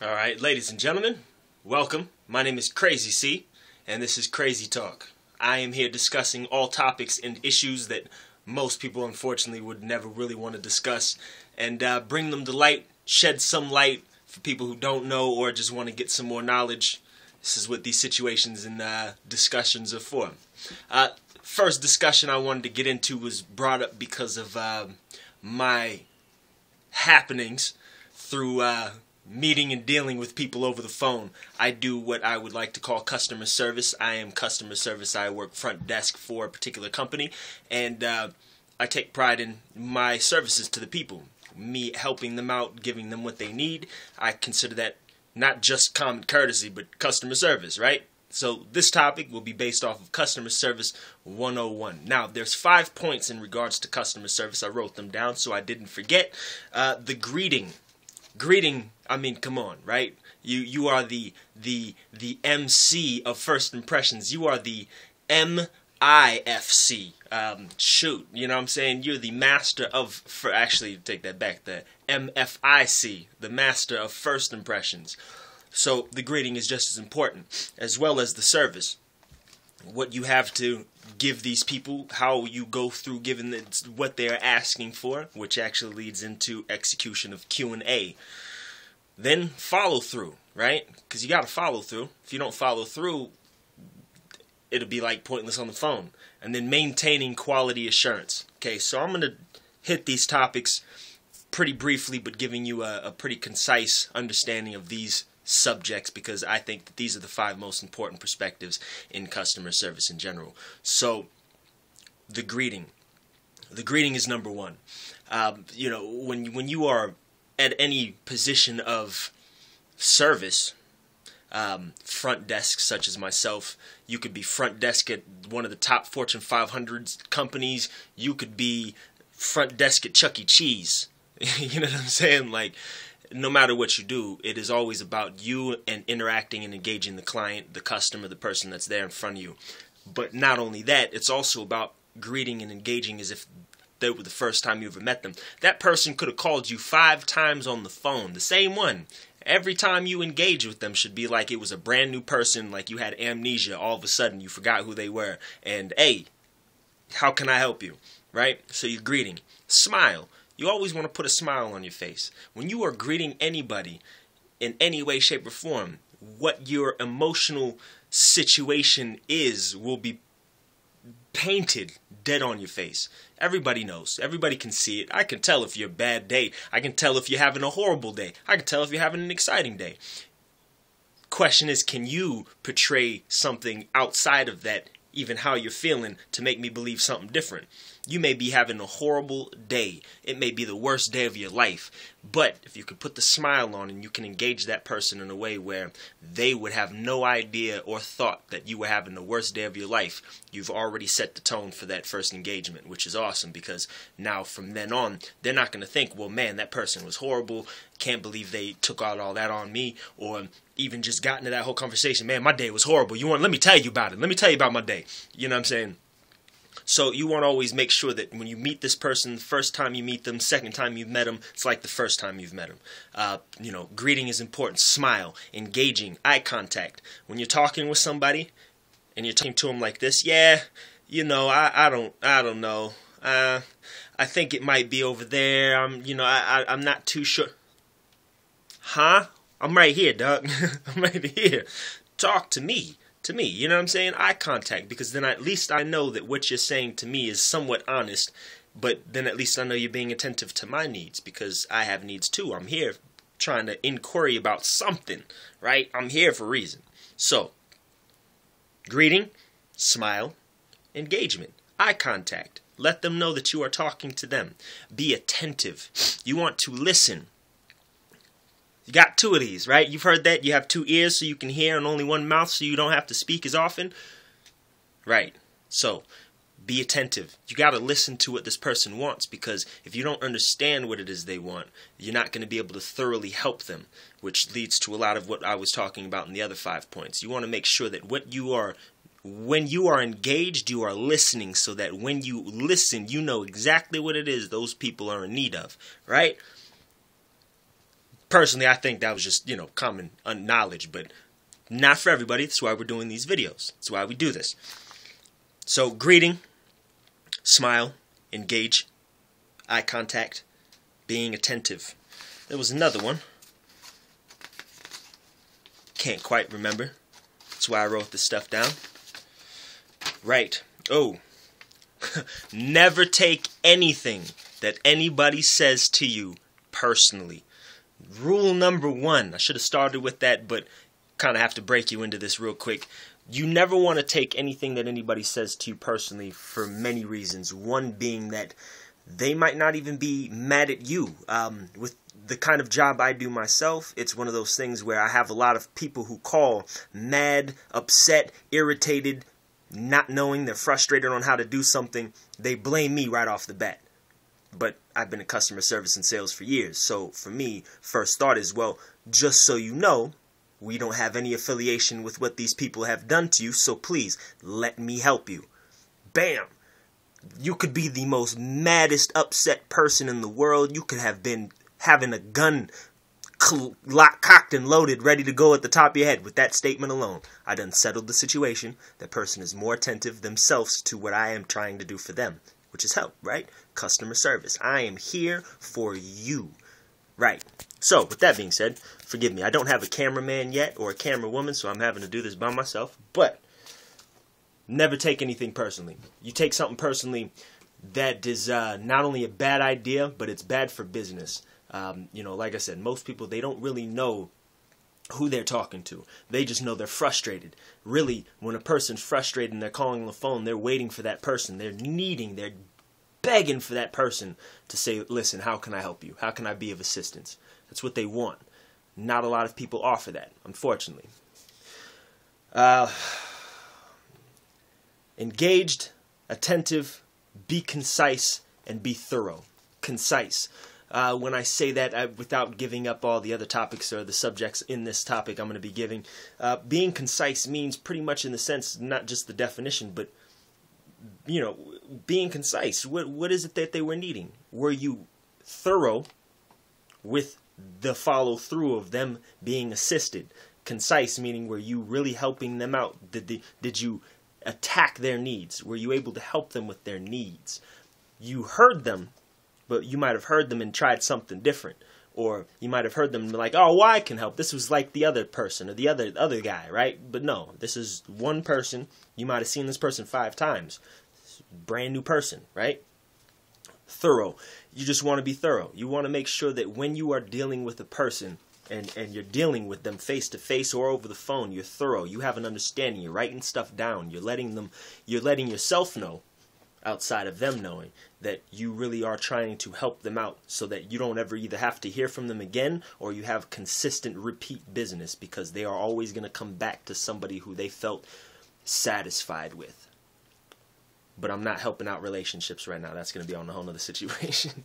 All right, ladies and gentlemen, welcome. My name is Crazy C, and this is Crazy Talk. I am here discussing all topics and issues that most people, unfortunately, would never really want to discuss, and bring them to light, shed some light for people who don't know or just want to get some more knowledge. This is what these situations and discussions are for. First discussion I wanted to get into was brought up because of my happenings through meeting and dealing with people over the phone. I do what I would like to call customer service. I am customer service. I work front desk for a particular company, and I take pride in my services to the people. Me helping them out, giving them what they need. I consider that not just common courtesy, but customer service, right? So this topic will be based off of Customer Service 101. Now, there's 5 points in regards to customer service. I wrote them down so I didn't forget. The greeting. Greeting, I mean, come on, right? You are the MC of first impressions. You are the MIFC. Shoot, you know what I'm saying? You're the master of, actually, take that back, the MFIC, the master of first impressions. So the greeting is just as important, as well as the service. What you have to give these people, how you go through giving what they are asking for, which actually leads into execution of Q&A. Then follow through, right? Because you got to follow through. If you don't follow through, it'll be like pointless on the phone. And then maintaining quality assurance. Okay, so I'm going to hit these topics pretty briefly, but giving you a pretty concise understanding of these subjects, because I think that these are the 5 most important perspectives in customer service in general. So, the greeting. The greeting is number 1. You know, when you are at any position of service, front desk, such as myself, you could be front desk at one of the top Fortune 500 companies. You could be front desk at Chuck E. Cheese. You know what I'm saying? Like, no matter what you do, it is always about you and interacting and engaging the client, the customer, the person that's there in front of you. But not only that, it's also about greeting and engaging as if they were the first time you ever met them. That person could have called you 5 times on the phone, the same one. Every time you engage with them should be like it was a brand new person, like you had amnesia. All of a sudden, you forgot who they were. And, hey, how can I help you? Right? So you're greeting. Smile. You always want to put a smile on your face. When you are greeting anybody in any way, shape, or form, what your emotional situation is will be painted dead on your face. Everybody knows. Everybody can see it. I can tell if you're a bad day. I can tell if you're having a horrible day. I can tell if you're having an exciting day. Question is, can you portray something outside of that, even how you're feeling, to make me believe something different? You may be having a horrible day. It may be the worst day of your life. But if you could put the smile on and you can engage that person in a way where they would have no idea or thought that you were having the worst day of your life, you've already set the tone for that first engagement, which is awesome, because now from then on, they're not going to think, well, man, that person was horrible. Can't believe they took out all that on me. Or even just got into that whole conversation, man, my day was horrible. Let me tell you about it. Let me tell you about my day. You know what I'm saying? So you want to always make sure that when you meet this person, the first time you meet them, second time you've met them, it's like the first time you've met them. You know, greeting is important. Smile, engaging, eye contact. When you're talking with somebody and you're talking to them like this, yeah, you know, I don't know. I think it might be over there. I'm not too sure. Huh? I'm right here, dog. I'm right here. Talk to me. You know what I'm saying? Eye contact, because then at least I know that what you're saying to me is somewhat honest, but then at least I know you're being attentive to my needs, because I have needs too. I'm here trying to inquiry about something, right? I'm here for a reason. So, greeting, smile, engagement, eye contact. Let them know that you are talking to them. Be attentive. You want to listen. You got 2 of these, right? You've heard that. You have 2 ears so you can hear and only 1 mouth so you don't have to speak as often. Right. So, be attentive. You got to listen to what this person wants, because if you don't understand what it is they want, you're not going to be able to thoroughly help them, which leads to a lot of what I was talking about in the other 5 points. You want to make sure that when you are engaged, you are listening, so that when you listen, you know exactly what it is those people are in need of, right? Personally, I think that was just, common knowledge, but not for everybody. That's why we're doing these videos. That's why we do this. So, greeting, smile, engage, eye contact, being attentive. There was another one. Can't quite remember. That's why I wrote this stuff down. Right. Oh. Never take anything that anybody says to you personally. Rule number 1. I should have started with that, but kind of have to break you into this real quick. You never want to take anything that anybody says to you personally for many reasons. One being that they might not even be mad at you. With the kind of job I do myself, it's one of those things where I have a lot of people who call mad, upset, irritated, not knowing, they're frustrated on how to do something. They blame me right off the bat. But I've been in customer service and sales for years. So for me, first thought is, well, just so you know, we don't have any affiliation with what these people have done to you, so please, let me help you. Bam! You could be the most maddest, upset person in the world. You could have been having a gun cocked and loaded, ready to go at the top of your head. With that statement alone, I done settled the situation. That person is more attentive themselves to what I am trying to do for them, which is help, right? Customer service. I am here for you. Right. So, with that being said, forgive me, I don't have a cameraman yet or a camera woman, so I'm having to do this by myself. But never take anything personally. You take something personally, that is not only a bad idea, but it's bad for business. Like I said, most people, they don't really know who they're talking to. They just know they're frustrated. Really, when a person's frustrated and they're calling on the phone, they're waiting for that person. They're begging for that person to say, listen, how can I help you? How can I be of assistance? That's what they want. Not a lot of people offer that, unfortunately. Engaged, attentive, be concise, and be thorough. Concise. When I say that, without giving up all the other topics or the subjects in this topic I'm going to be giving, being concise means pretty much in the sense, not just the definition, but, being concise. What is it that they were needing? Were you thorough with the follow-through of them being assisted? Concise meaning, were you really helping them out? Did you attack their needs? Were you able to help them with their needs? You heard them, but you might have heard them and tried something different. Or you might have heard them like, oh, well, I can help. This was like the other person or the other guy, right? But no, this is one person. You might have seen this person 5 times. Brand new person, right? Thorough. You just want to be thorough. You want to make sure that when you are dealing with a person and you're dealing with them face to face or over the phone, you're thorough. You have an understanding. You're writing stuff down. You're letting yourself know, outside of them knowing, that you really are trying to help them out so that you don't ever either have to hear from them again or you have consistent repeat business, because they are always going to come back to somebody who they felt satisfied with. But I'm not helping out relationships right now. That's going to be on a whole nother situation.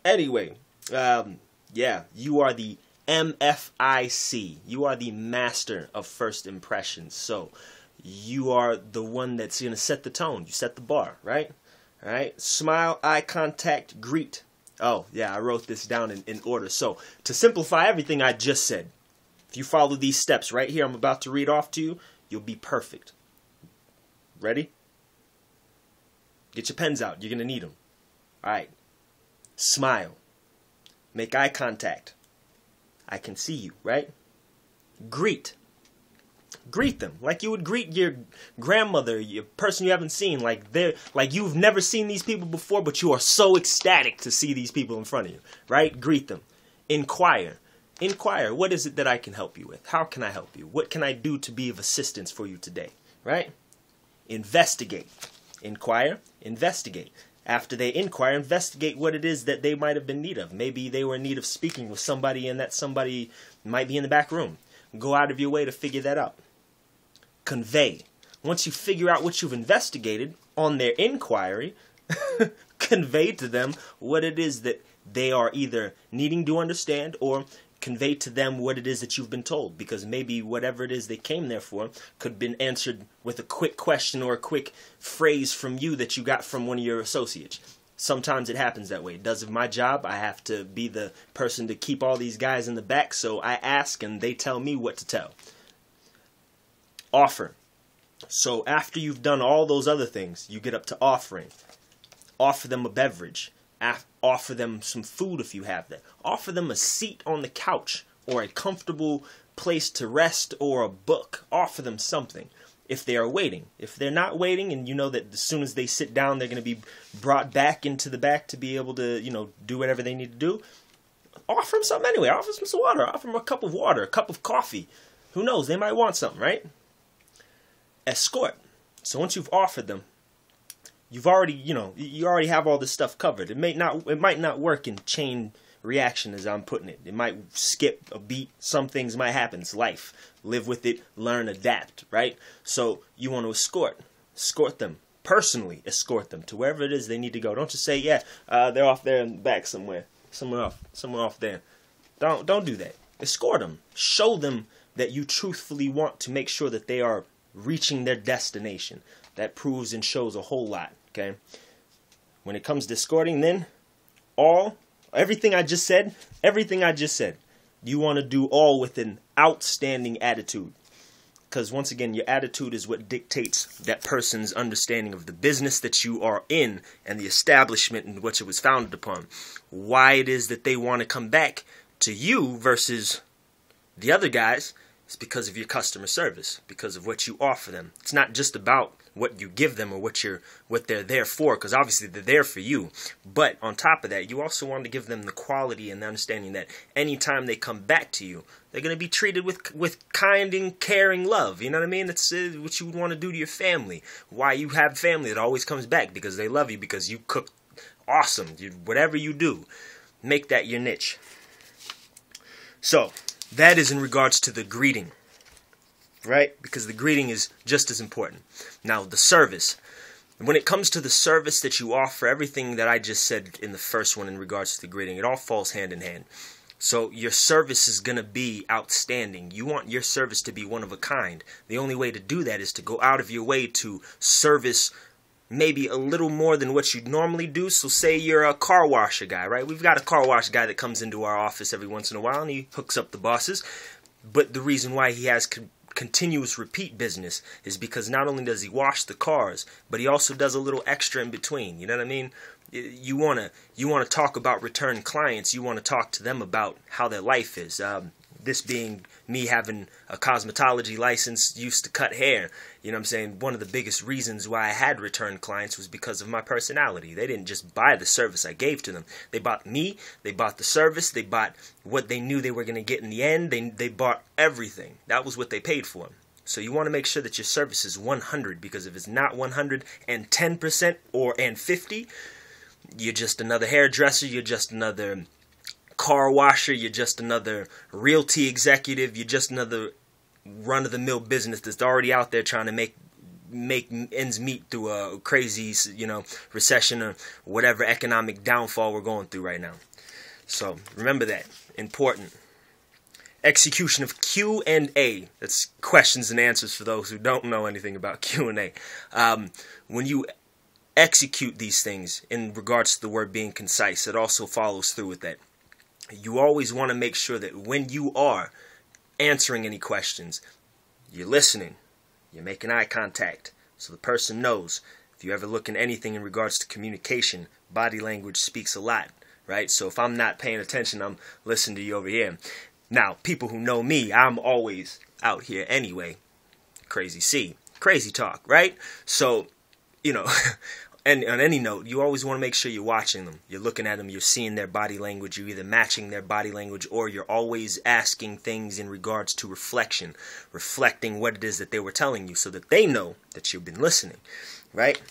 Anyway, you are the MFIC. You are the master of first impressions. So you are the one that's going to set the tone. You set the bar, right? All right. Smile, eye contact, greet. Oh, yeah, I wrote this down in order. So to simplify everything I just said, if you follow these steps right here I'm about to read off to you, you'll be perfect. Ready? Get your pens out. You're going to need them. All right. Smile. Make eye contact. I can see you, right? Greet. Greet them like you would greet your grandmother, your person you haven't seen. Like you've never seen these people before, but you are so ecstatic to see these people in front of you, right? Greet them. Inquire. Inquire. What is it that I can help you with? How can I help you? What can I do to be of assistance for you today, right? Investigate. Inquire, investigate. After they inquire, investigate what it is that they might have been in need of. Maybe they were in need of speaking with somebody and that somebody might be in the back room. Go out of your way to figure that out. Convey. Once you figure out what you've investigated on their inquiry, convey to them what it is that they are either needing to understand, or convey to them what it is that you've been told, because maybe whatever it is they came there for could have been answered with a quick question or a quick phrase from you that you got from one of your associates. Sometimes it happens that way. It does my job. I have to be the person to keep all these guys in the back, so I ask and they tell me what to tell. Offer. So after you've done all those other things, you get up to offering. Offer them a beverage. Offer them some food if you have that. Offer them a seat on the couch or a comfortable place to rest or a book. Offer them something if they are waiting. If they're not waiting and you know that as soon as they sit down they're going to be brought back into the back to be able to, do whatever they need to do, offer them something anyway. Offer them some water. Offer them a cup of water, a cup of coffee. Who knows? They might want something, right? Escort. So once you've offered them, you've already, you already have all this stuff covered. It might not work in chain reaction as I'm putting it. It might skip a beat. Some things might happen. It's life. Live with it. Learn, adapt, right? So you want to escort them. Personally escort them to wherever it is they need to go. Don't just say, they're off there in the back somewhere off there. Don't do that. Escort them. Show them that you truthfully want to make sure that they are reaching their destination. That proves and shows a whole lot, okay? When it comes to escorting, then everything I just said, you want to do all with an outstanding attitude. Because once again, your attitude is what dictates that person's understanding of the business that you are in and the establishment in which it was founded upon. Why it is that they want to come back to you versus the other guys is because of your customer service, because of what you offer them. It's not just about what you give them or what they're there for, because obviously they're there for you. But on top of that, you also want to give them the quality and the understanding that anytime they come back to you, they're going to be treated with kind and caring love. You know what I mean? That's what you would want to do to your family. Why you have family that always comes back, because they love you, because you cook awesome. Whatever you do, make that your niche. So that is in regards to the greeting, right? Because the greeting is just as important. Now, the service. When it comes to the service that you offer, everything that I just said in the first one in regards to the greeting, it all falls hand in hand. So your service is going to be outstanding. You want your service to be one of a kind. The only way to do that is to go out of your way to service maybe a little more than what you'd normally do. So say you're a car washer guy, right? We've got a car wash guy that comes into our office every once in a while and he hooks up the bosses. But the reason why he has continuous repeat business is because not only does he wash the cars, but he also does a little extra in between. You know what I mean? You want to talk about return clients. You want to talk to them about how their life is. This being me having a cosmetology license, used to cut hair. You know what I'm saying? One of the biggest reasons why I had return clients was because of my personality. They didn't just buy the service I gave to them. They bought me, they bought the service, they bought what they knew they were going to get in the end. They bought everything. That was what they paid for. So you want to make sure that your service is 100, because if it's not 110% and 50, you're just another hairdresser, you're just another car washer, you're just another realty executive, you're just another run-of-the-mill business that's already out there trying to make ends meet through a crazy, recession or whatever economic downfall we're going through right now. So remember that. Important. Execution of Q&A. That's questions and answers for those who don't know anything about Q&A. When you execute these things in regards to the word being concise, it also follows through with that. You always want to make sure that when you are answering any questions, you're listening, you're making eye contact, so the person knows. If you ever look in anything in regards to communication, body language speaks a lot, right? So if I'm not paying attention, I'm listening to you over here. Now, people who know me, I'm always out here anyway. Crazy talk, right? So, and on any note, you always want to make sure you're watching them. You're looking at them, you're seeing their body language, you're either matching their body language or you're always asking things in regards to reflecting what it is that they were telling you so that they know that you've been listening, right?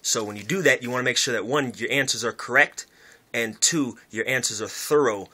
So when you do that, you want to make sure that 1, your answers are correct, and 2, your answers are thorough